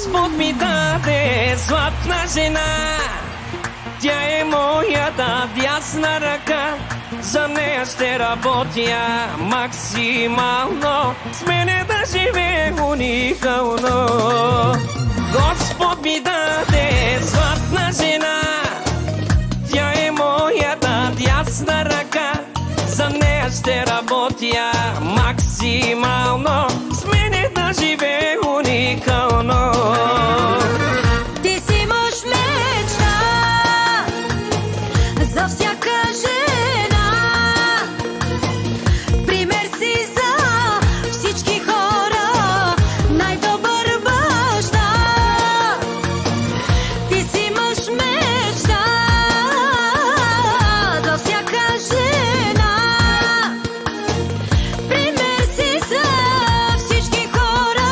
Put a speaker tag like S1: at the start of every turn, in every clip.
S1: Господ ми даде златна жена, тя е моята дясна ръка, за нея ще работя максимално, с мене да живее уникално. Господ ми даде златна жена, тя е моята дясна ръка, за нея ще работя максимално, с мене да живее уникално.
S2: Ти си мъж мечта за всяка жена, пример си за всички хора, най-добър баща. Ти си мъж мечта за всяка жена, пример си за всички хора,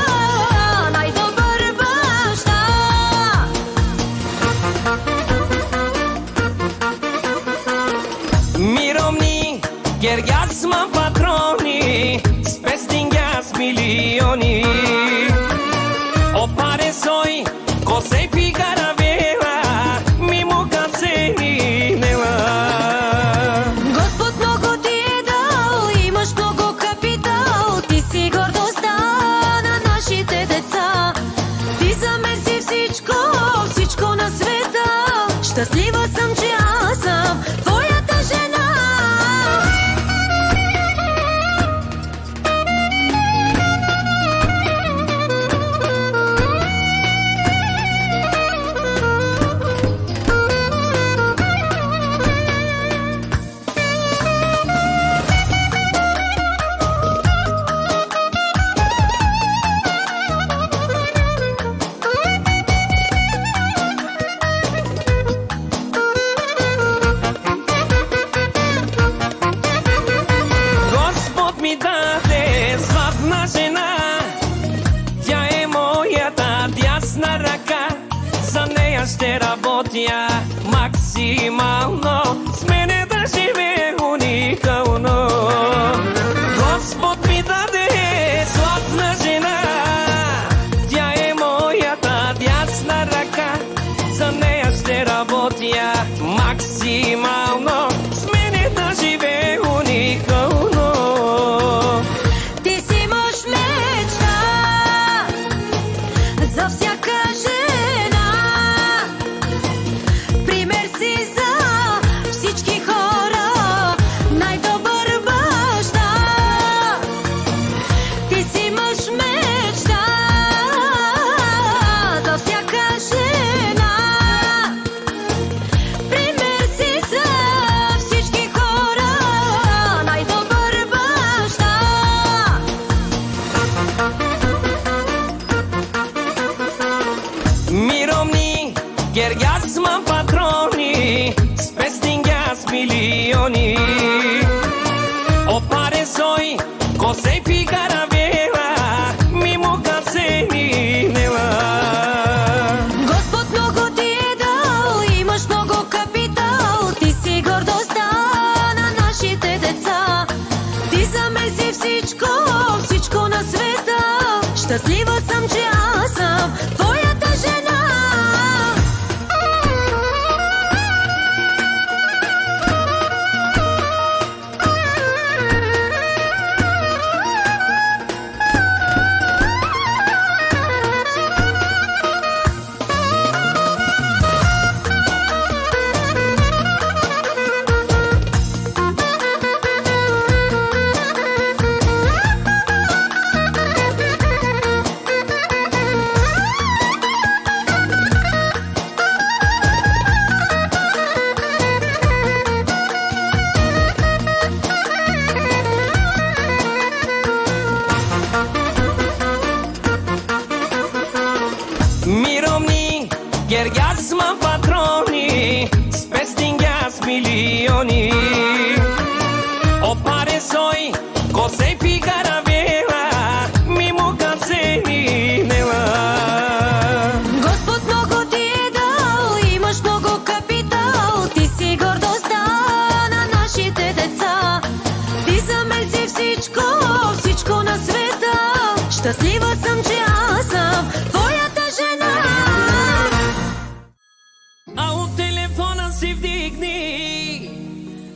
S2: най-добър баща.
S1: Mirovni, gergasma patroni, spestingas milioni. Opare soi, cosei pigara vela, mimo kaseni nela.
S2: Господ много ти е дал, имаш много капитал, ти си гордостта на нашите деца. Ти замеси всичко, всичко на света. Щастлива съм, че аз съм твоята жена.
S1: Господ ми даде златна жена, тя е моята дясна ръка, за нея ще работя максимално, с мене да живее уникално. Господ ми даде златна жена, тя е моята дясна ръка, за нея ще работя максимално, с мене да живее уникално.
S2: Ти си мъж мечта за всяка жена, пример си за всички хора, най-добър баща. Ти си мъж мечта за всяка жена, пример си за всички хора, най-добър баща.
S1: Mirovni, gergasma patroni, spestingas milioni. Opare soi, cosei pigara vela, mimo kaseni nela.
S2: Господ много ти е дал, имаш много капитал, ти си гордостта на нашите деца. Ти замеси всичко, всичко на света. Щастлива съм, че аз съм твоята жена.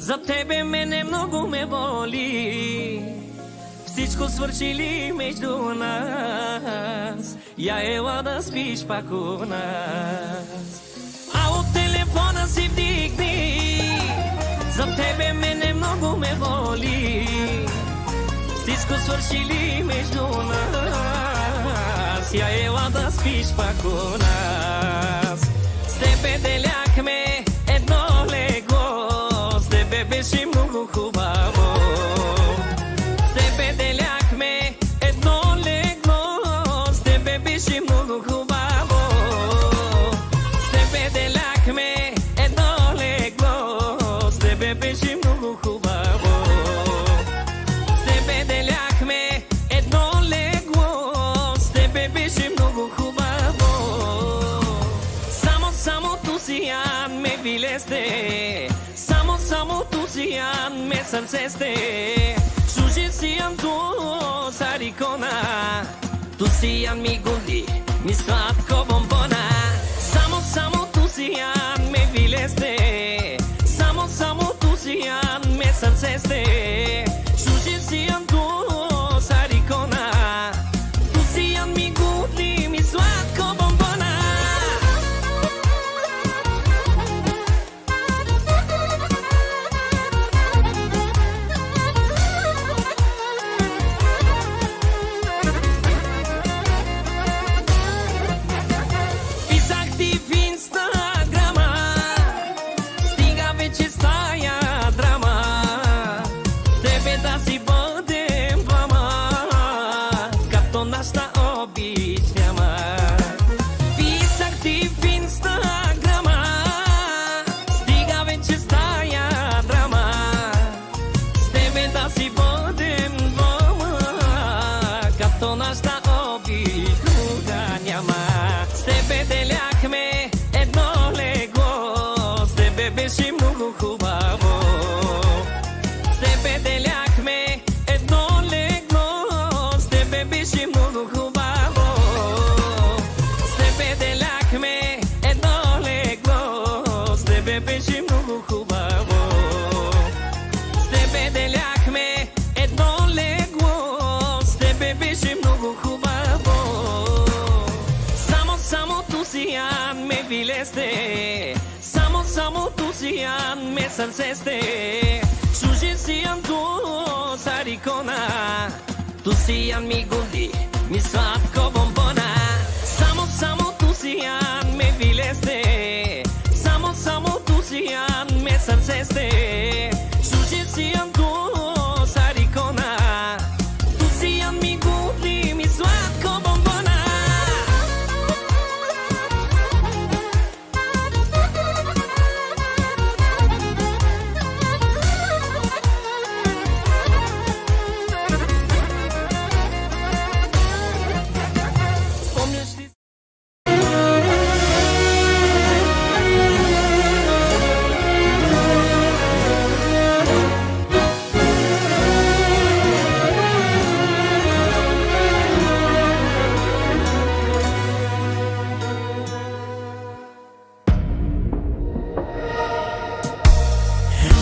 S1: За тебе мене много ме боли. Всичко свършили между нас. Я ела да спиш пак у нас. А от телефона си вдигни. За тебе мене много ме боли. Всичко свършили между нас. Я ела да спиш пак у нас. С тебе деляхме едно легло. С тебе беше много хубаво. С тебе деляхме едно легло. С тебе беше много хубаво. С тебе деляхме едно легло. С тебе беше много хубаво. С тебе деляхме едно легло. С тебе беше много хубаво. Само тусиян ме вилесте. Само тусиян ме сърцесте. Шуже сиян ту сарикона. Тусиян ми гунди, ми сладко бомбона. Само тусиян ме вилесте. Само тусиян ме сърцесте. Шуже сиян ту сарикона. Тусиян ми гунди, ми сладко бомбона. Само тусиян ме сърцесте. Шуже сиян ту сарикона. Тусиян ми гунди, ми сладко бомбона. Само тусиян ме вилесте. Само тусиян ме сърцесте. Шуже сиян ту сарикона. Тусиян ми гунди, ми сладко бомбона.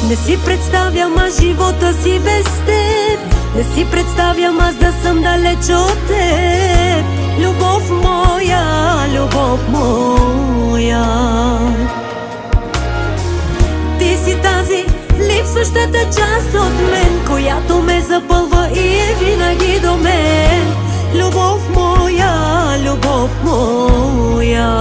S2: Не си представям аз живота си без теб. Не си представям аз да съм далеч от теб. Любов моя, любов моя. Ти си тази липсващата част от мен, която ме запълва и е винаги до мен. Любов моя, любов моя.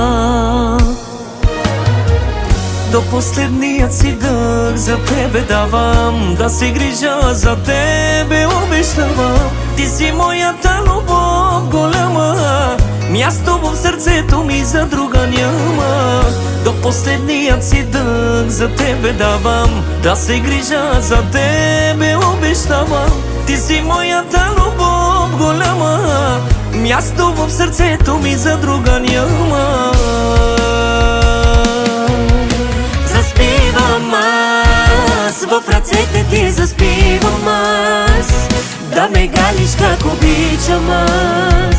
S1: До последният си дъх за тебе давам. Да се грижа за тебе обещавам. Ти си моята любов голяма. Място в сърцето ми за друга няма. До последният си дъх за тебе давам. Да се грижа за тебе обещавам. Ти си моята любов голяма. Място в сърцето ми за друга няма.
S2: Заспивам аз, в ръцете ти заспивам аз. Да ме галиш как обичам аз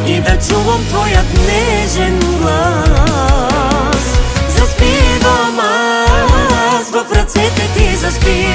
S2: и да чувам твоят нежен глас. Заспивам аз, в ръцете ти заспивам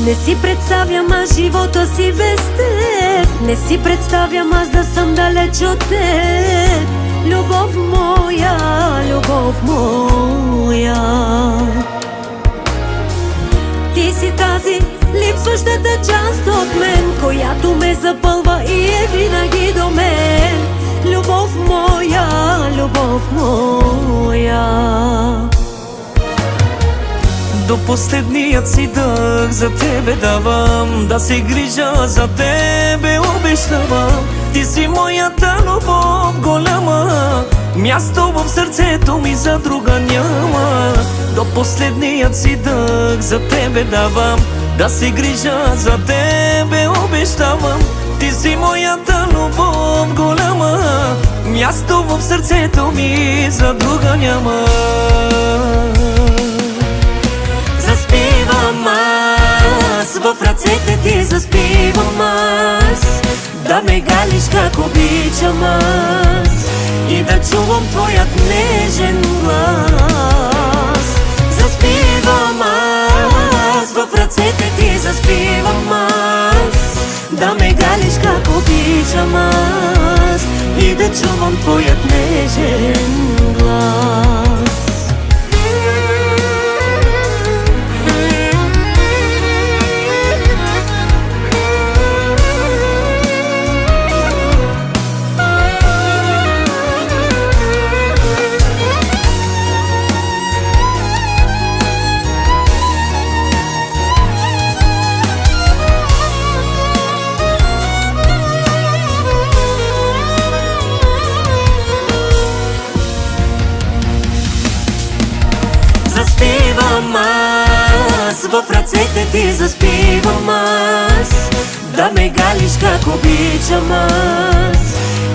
S2: Не си представям аз живота си без теб. Не си представям аз да съм далеч от теб. Любов моя, любов моя. Ти си тази липсващата част от мен, която ме запълва и е винаги до мен. Любов моя, любов моя.
S1: До последният си дъх за тебе давам, да се грижа за тебе обещавам. Ти си моята любов голяма, място в сърцето ми за друга няма. До последният си дъх за тебе давам, да се грижа за тебе обещавам. Ти си моята любов голяма, място в сърцето ми за друга няма.
S2: Заспивам аз, в ръцете ти заспивам аз, да ме галиш как обичам аз и да чувам твоят нежен глас. Заспивам аз, в ръцете ти заспивам аз, да ме галиш как обичам аз и да чувам твоят нежен глас. Заспивам аз, в ръцете ти заспивам аз, да ме галиш как обичам аз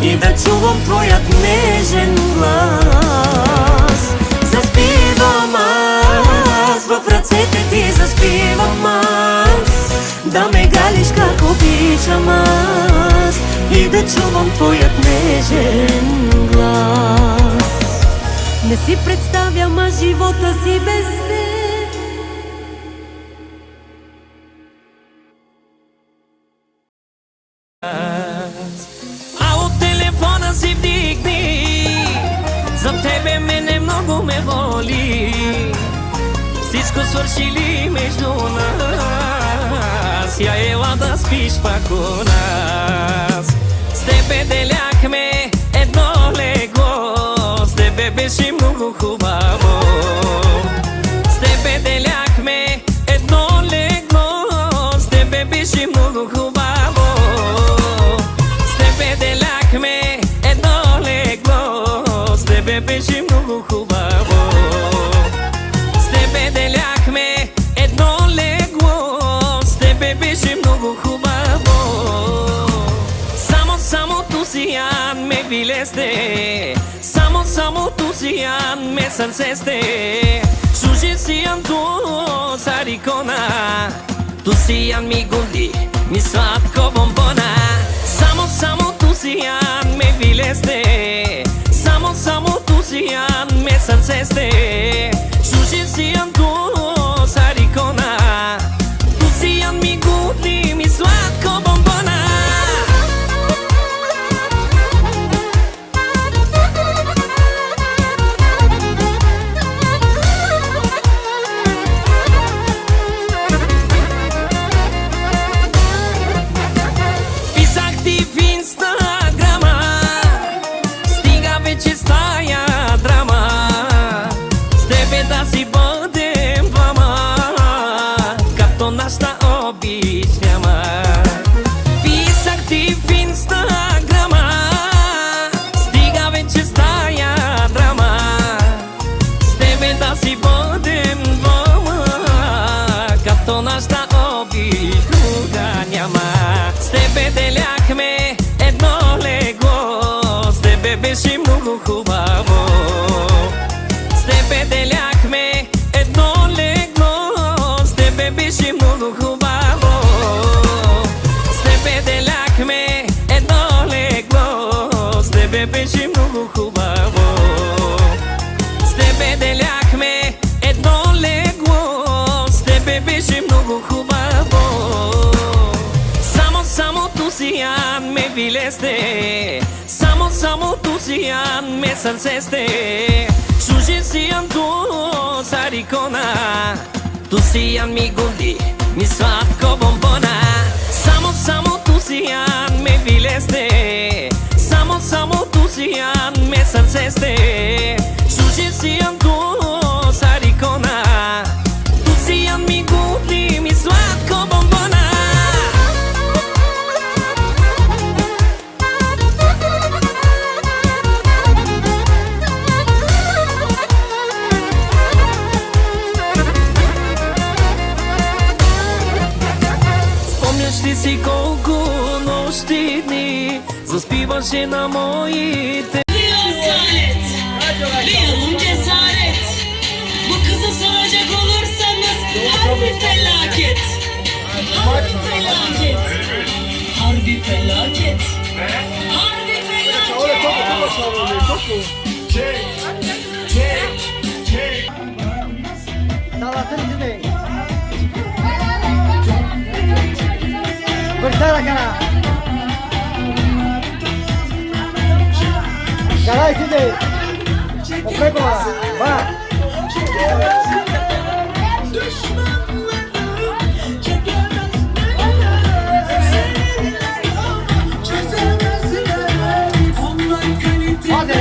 S2: и да чувам твоят нежен глас. Заспивам аз, в ръцете ти заспивам аз, да ме галиш как обичам аз и да чувам твоят нежен глас. Не си представям аз живота си без теб.
S1: А от телефона си вдигни, за тебе мене много ме боли. Всичко свършили между нас, я ела да спиш пак у нас. С тебе деляхме едно легло, с тебе беше много хубаво. С тебе деляхме едно легло, с тебе беше много хубаво. С тебе деляхме едно легло, с тебе беше много хубаво. С тебе деляхме едно легло, с тебе беше много хубаво. Само тусиян ме билесте, само тусиян ме сърцесте. Шужи сиян ту сарикона, тусиян ми гунди, ми сладко бомбона. Само тусиян ме билесте, само тусиян ме сърцесте. Шужи сиян ту сарикона, тусиян ми гунди, ми сладко бомбона. Беше много хубаво. С тебе деляхме едно легло, с тебе беше много хубаво. С тебе деляхме едно легло, с тебе беше много хубаво. С тебе деляхме едно легло, с тебе беше много хубаво. vileste. Samo tu si an me srceste. Suži si an tu sarikona. Tu si an mi guldi, mi slatko bombona. Samo tu si an me vileste. Samo tu si an me srceste. Suži si an tu sarikona. Tu si an mi guldi, mi slatko bombona. Ти си колко нощи и дни заспиваше на моите.
S3: Bir asalet, bir yalın cesaret. Bu kızı soracak olursanız harbi felaket. Harbi felaket. Harbi felaket. Harbi felaket.
S4: Salatın içinde. Corta la cara. Cara içinde. Okey baba. Bak. Hadi.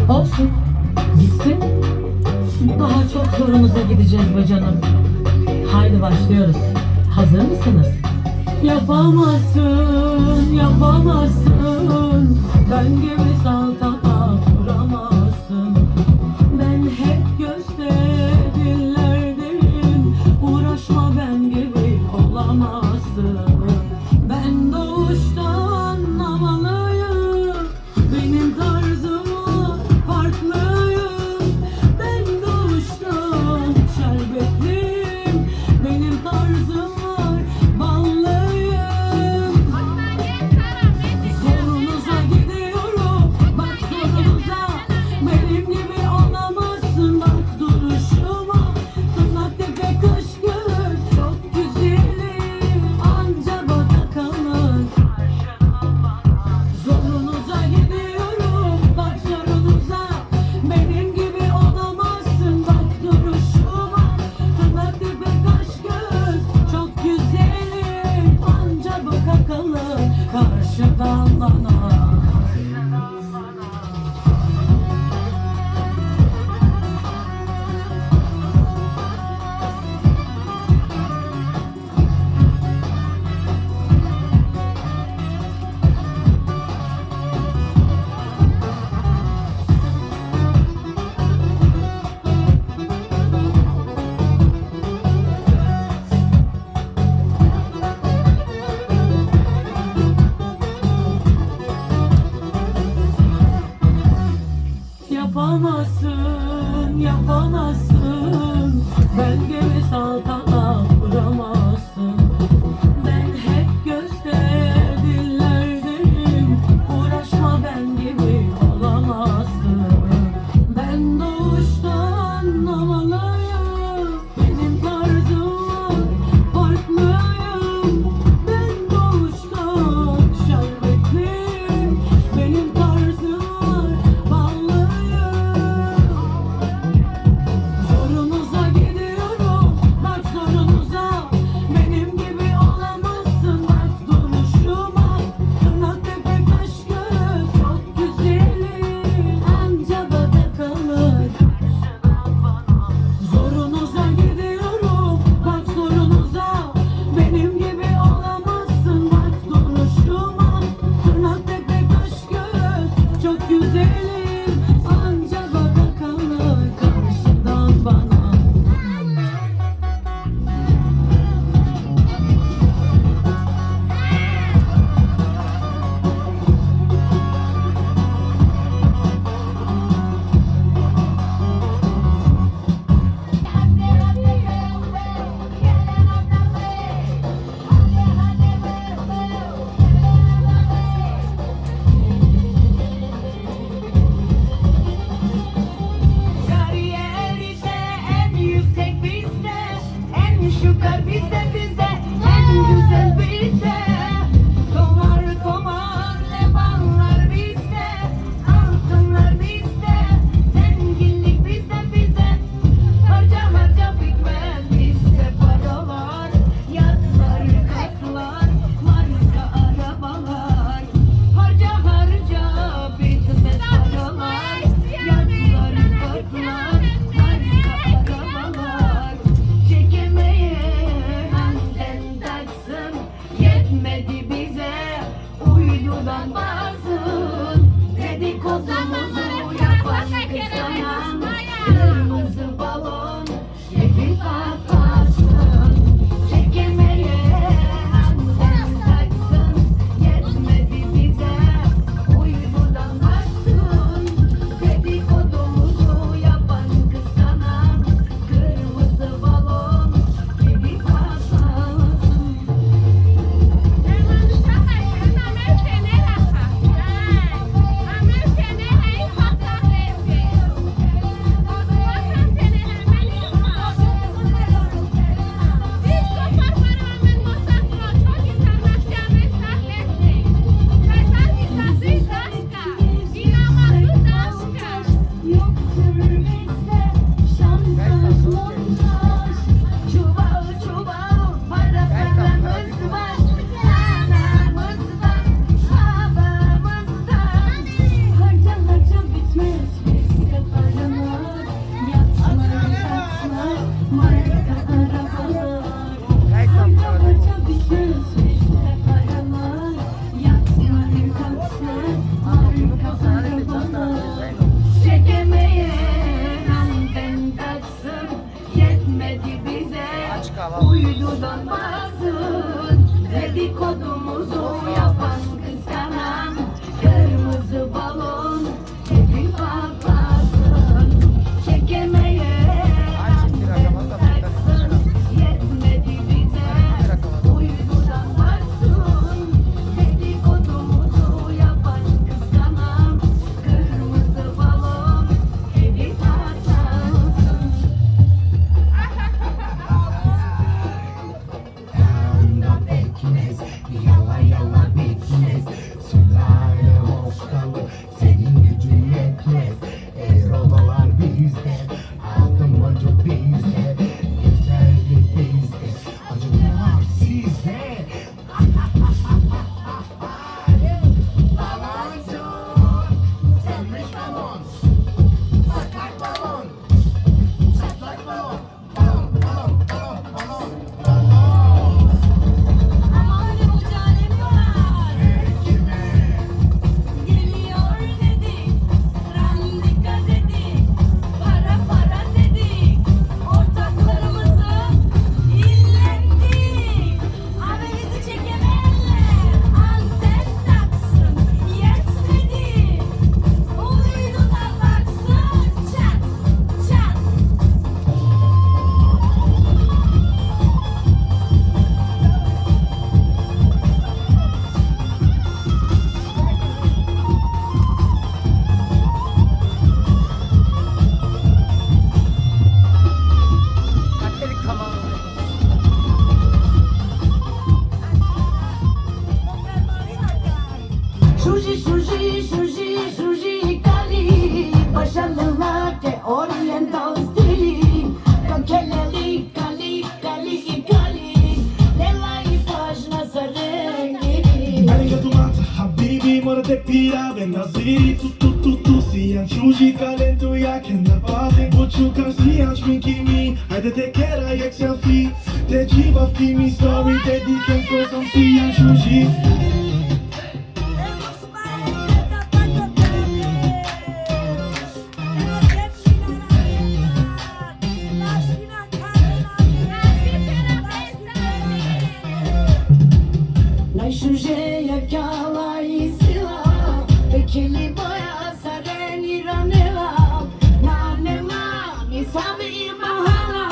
S5: Olsun. Gitsin. Daha çok zorumuza gideceğiz be canım. Haydi başlıyoruz. Hazır mısınız? Yapamazsın, yapamazsın. Ben gibi saltana duramazsın. Ben hep gösterdilerdim. Uğraşma ben gibi olamazsın. Ben doğuştan havalıyım. Benim tarzım farklıyım. Ben doğuştan şerbetliyim. Benim tarzım var ballıyım. Zorunuza gidiyorum. Bak zorunuza. Benim gibi olamazsın. Bak duruşuma. Tırnak tepe kaş göz. Çok güzelim. Anca bana kalır. Zorunuza gidiyorum. Bak zorunuza. Benim gibi olamazsın. Bak duruşuma. Tırnak tepe kaş göz. Çok güzelim. Anca baka kalır. Karşıdan bana.
S2: Uydudan baksın, dedikodumuzu yapan kıskanan kırmızı balon hep patlasın. Çekemeye yetmedi bize. Uydudan baksın, dedikodumuzu yapan kıskanan kırmızı balon hep patlasın.
S6: Bekmez, yala yala bekmez. Sülale hoşkalı, senin gücün yetmez. Odalar bizde, altın acı bizde. Güzellik bizde, acılar sizde. Baloncu, sönmüş balon. Patlak balon, çatlak balon. Balon, balon, balon, balon, balon.
S2: Aman uçalım var. Geliyor dedik, randika dedik, para para dedik, ortaklarımızı illettik. Haberinizi çekemeyenler anten taksın, yetmedi. Uydudan baksın, çat çat. Suji, suji, suji, suji, Cali, başarılılar de oriental stili. Kakeleli, Cali, Cali, Cali, Nelay pajna sarengiri.
S7: Arigato mata, habibi, mora te pira, ven naziri, tu, siyan shuji, kalento ya kenda pati, buçu kan siyan şminkimi, haydi te kera yak selfie, te jiva kimi story, te diken kozam siyan shuji.
S2: Najszużeja kala i sila, pekili boja sareni ranela, nanema mi sami mahala,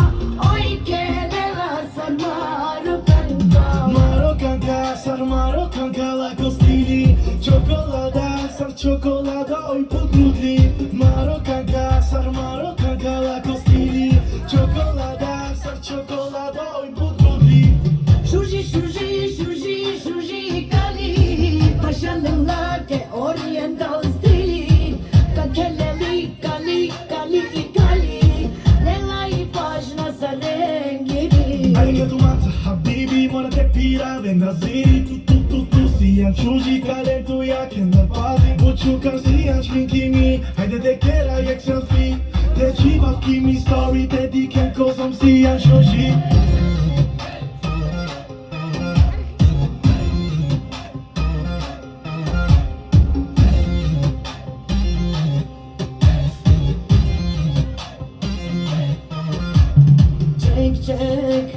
S2: oi kelela sarmaru kanka.
S7: Marokanka, sar marokanka la costili, cioccolata, sar cioccolata, oi pudrudli. Marokanka, sar marokanka la costili, cioccolata, sar cioccolata, oi pudrudli.
S2: Suji, suji, suji, suji, Cali, başarılılar de oriental stili. Kakeleli, Cali, Cali, Cali, Nelay pajna sarengiri.
S7: Arigato mata, habibi, mora te pira, ven naziri, tu, siyan shuji, kalento ya kenda pati, buçu kan siyan şminkimi, haydi te kera yak selfie, te jiva kimi story, te diken kozam siyan shuji.
S2: Çek çek,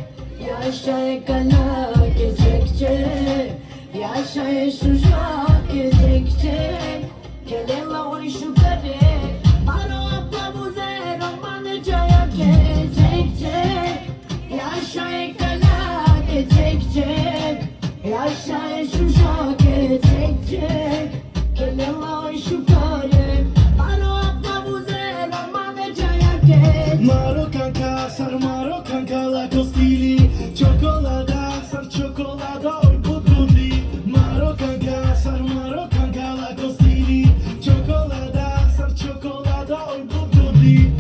S2: yaşa kana çek çek, yaşa şuşak çek çek, kelela oy şu kare, baro apla buze romanı çaya çek çek, yaşa kana çek çek, yaşa şuşak çek çek, kelela oy şu kare, baro apla buze romanı çaya çek.
S7: Marokanka, sar marokanka la costili, cioccolata, sar cioccolata, oi pudrudli. Marokanka, sar marokanka la costili, cioccolata, sar cioccolata, oi pudrudli.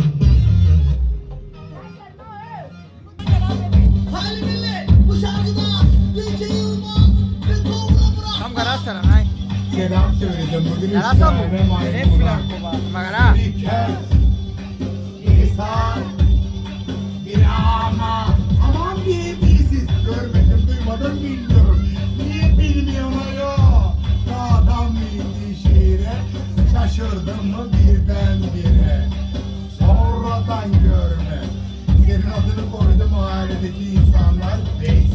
S4: Hayır millet, bu şarkıda Gülce Yılmaz ve Tolga Burak.
S8: Kamu garasta na nai.
S6: Selam söyledim bugün
S8: Garasta mo.
S6: İsmail ve
S8: Direct
S6: Maymun'a.
S8: flag ko ba? Magara.
S6: Bir kez, insan, bir ama. Aman diye birisiz. Görmedim, duymadım, bilmiyorum. Niye bilmiyorum ya? Sağdan bildiği şehire, şaşırdım mı birdenbire. Sonradan görme. Senin adını koydum o halde dünyadaki insanlar besleme.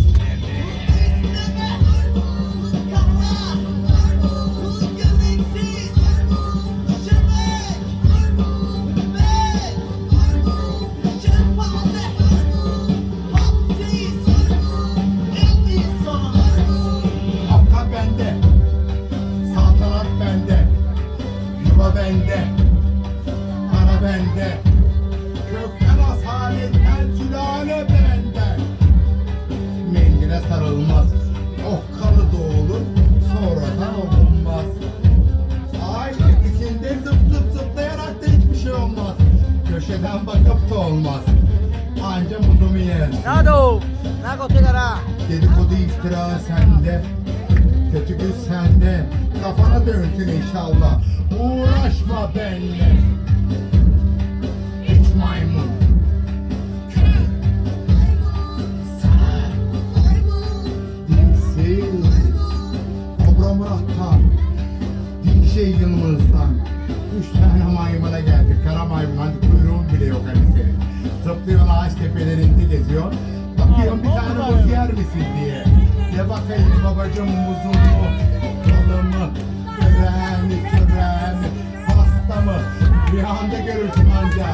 S6: Hakka bende, saltanat bende, yuva bende, para bende, kökten asaletten sülale bende. Mendile sarılmaz, okkalı doğulur, sonradan okunmaz. Ay ikisinde zıp zıplayarak da hiçbir şey olmaz. Köşeden bakıp da olmaz. Anca muzumu yer. Dedikodu iftira sende, kötü gün sende, kafana dönsün inşallah. Uğraşma benimle. Hiç maymun. Köy. Sağ. Dilsiz. Kobra Murat'tan. DJ Yılmaz'dan. 3 tane maymuna geldik. Kara maymun. Hadi kuyruğun bile yok hani senin. Zıplıyorsun ağaç tepelerinde geziyor. Bakıyorum bir tane muz yer misin diye. De bakayım babacım muzun mu? Balı mı? Böreği mi? Küreği mi? Pasta mı? Rüyanda görürsün anca.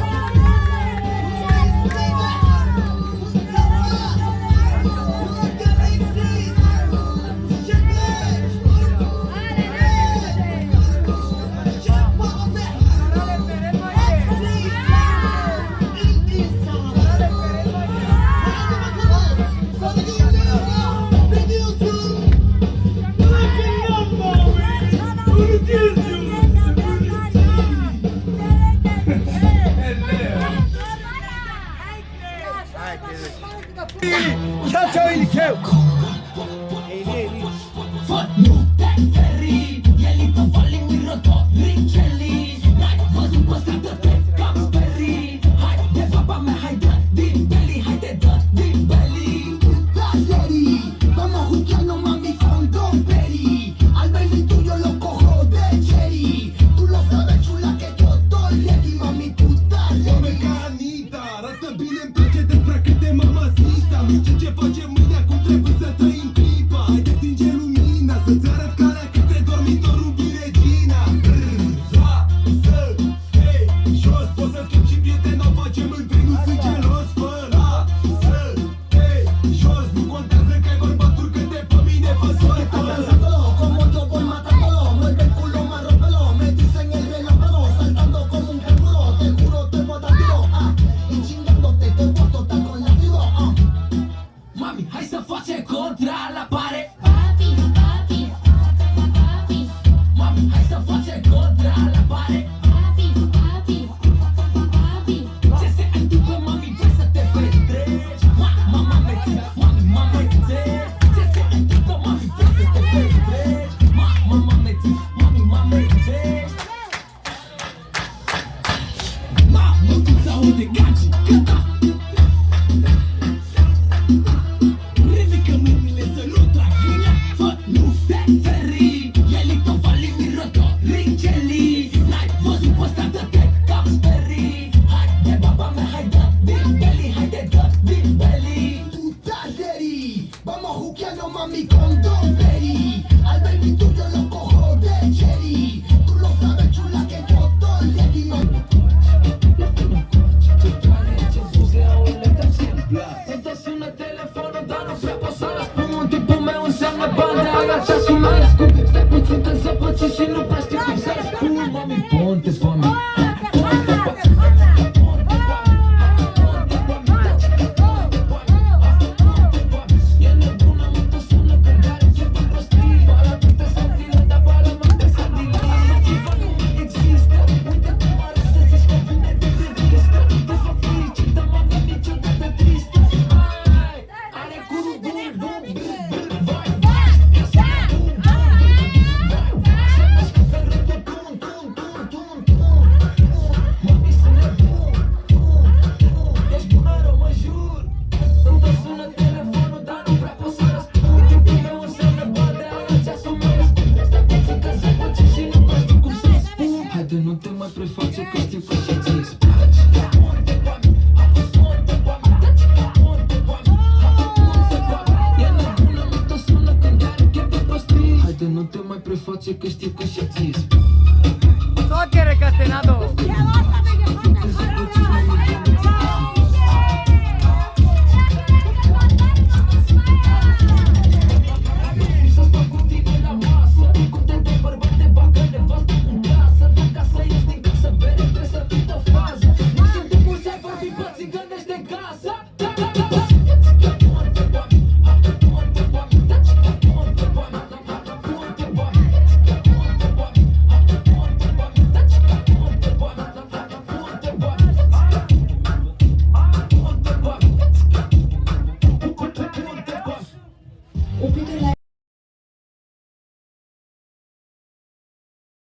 S8: çıkış tip